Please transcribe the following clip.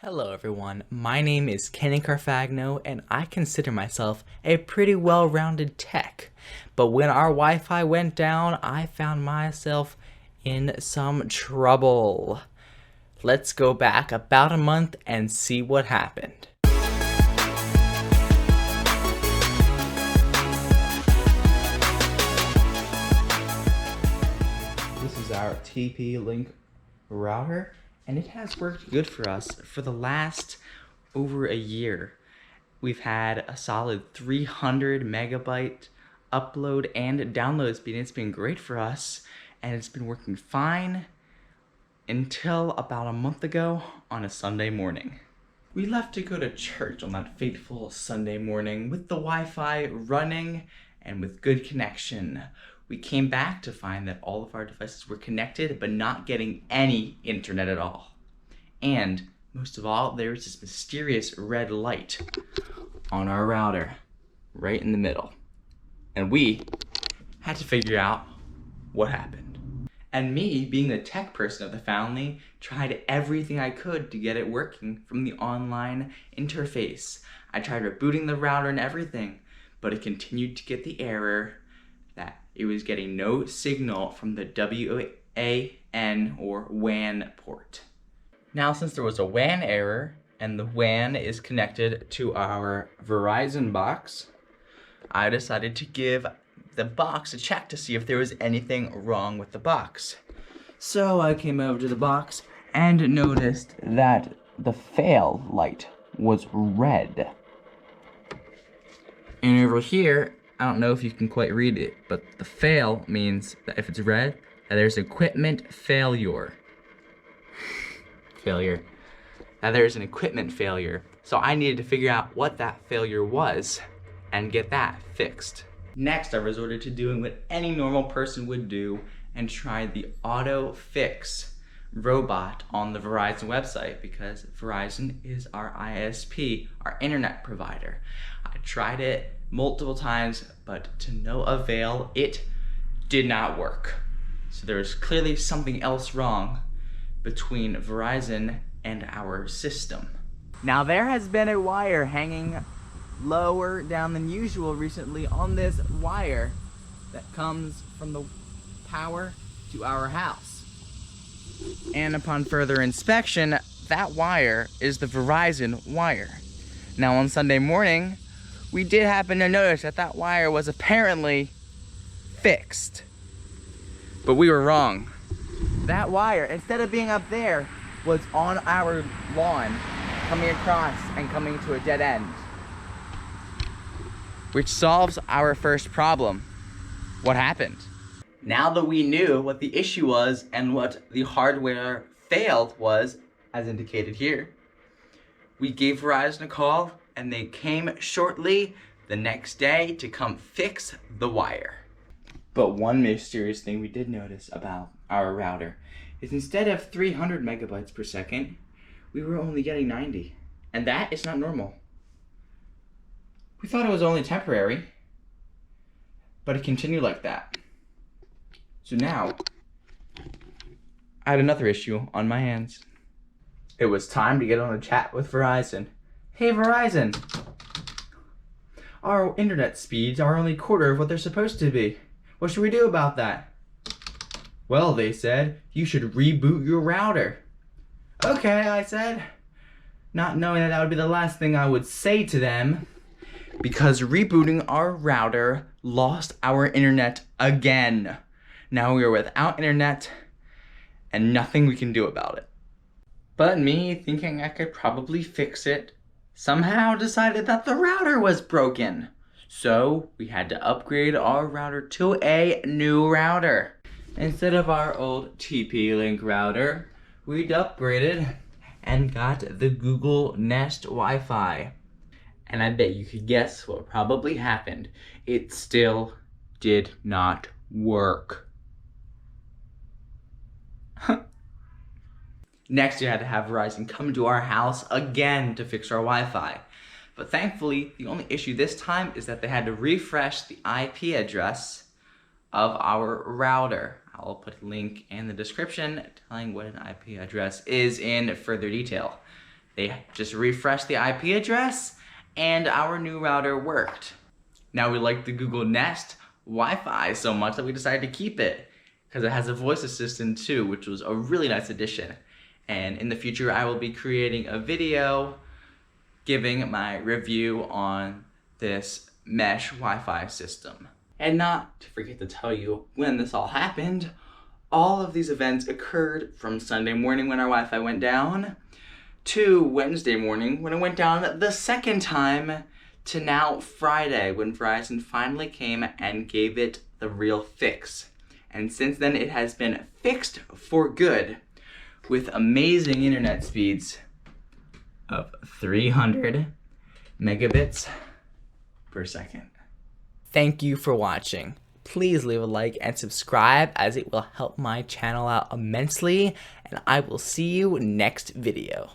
Hello everyone, my name is Kenny Carfagno and I consider myself a pretty well-rounded tech. But when our Wi-Fi went down, I found myself in some trouble. Let's go back about a month and see what happened. This is our TP-Link router, and it has worked good for us for the last over a year. We've had a solid 300 megabyte upload and download speed. It's been great for us, and it's been working fine until about a month ago on a Sunday morning. We left to go to church on that fateful Sunday morning with the Wi-Fi running and with good connection. We came back to find that all of our devices were connected but not getting any internet at all. And most of all, there was this mysterious red light on our router right in the middle. And we had to figure out what happened. And me, being the tech person of the family, tried everything I could to get it working from the online interface. I tried rebooting the router and everything, but it continued to get the error that it was getting no signal from the WAN or WAN port. Now, since there was a WAN error and the WAN is connected to our Verizon box, I decided to give the box a check to see if there was anything wrong with the box. So I came over to the box and noticed that the fail light was red. And over here, I don't know if you can quite read it, but the fail means that if it's red, that there's equipment failure. Now there's an equipment failure. So I needed to figure out what that failure was and get that fixed. Next, I resorted to doing what any normal person would do and tried the auto fix robot on the Verizon website because Verizon is our ISP, our internet provider. I tried it multiple times, but to no avail. It did not work. So there was clearly something else wrong between Verizon and our system. Now there has been a wire hanging lower down than usual recently on this wire that comes from the power to our house. And upon further inspection, that wire is the Verizon wire. Now on Sunday morning, we did happen to notice that that wire was apparently fixed. But we were wrong. That wire, instead of being up there, was on our lawn, coming across and coming to a dead end. Which solves our first problem. What happened? Now that we knew what the issue was and what the hardware failed was, as indicated here, we gave Verizon a call and they came shortly the next day to come fix the wire. But one mysterious thing we did notice about our router is instead of 300 megabytes per second, we were only getting 90. And that is not normal. We thought it was only temporary, but it continued like that. So now, I had another issue on my hands. It was time to get on a chat with Verizon. Hey Verizon, our internet speeds are only a quarter of what they're supposed to be. What should we do about that? Well, they said, you should reboot your router. Okay, I said, not knowing that would be the last thing I would say to them, because rebooting our router lost our internet again. Now we are without internet and nothing we can do about it. But me, thinking I could probably fix it, somehow decided that the router was broken. So we had to upgrade our router to a new router. Instead of our old TP-Link router, we'd upgraded and got the Google Nest Wi-Fi. And I bet you could guess what probably happened. It still did not work. Next, we had to have Verizon come to our house again to fix our Wi-Fi. But thankfully, the only issue this time is that they had to refresh the IP address of our router. I'll put a link in the description telling what an IP address is in further detail. They just refreshed the IP address and our new router worked. Now we like the Google Nest Wi-Fi so much that we decided to keep it because it has a voice assistant too, which was a really nice addition. And in the future, I will be creating a video giving my review on this mesh Wi-Fi system. And not to forget to tell you when this all happened, all of these events occurred from Sunday morning when our Wi-Fi went down to Wednesday morning when it went down the second time to now Friday when Verizon finally came and gave it the real fix. And since then it has been fixed for good with amazing internet speeds of 300 megabits per second. Thank you for watching. Please leave a like and subscribe as it will help my channel out immensely, and I will see you next video.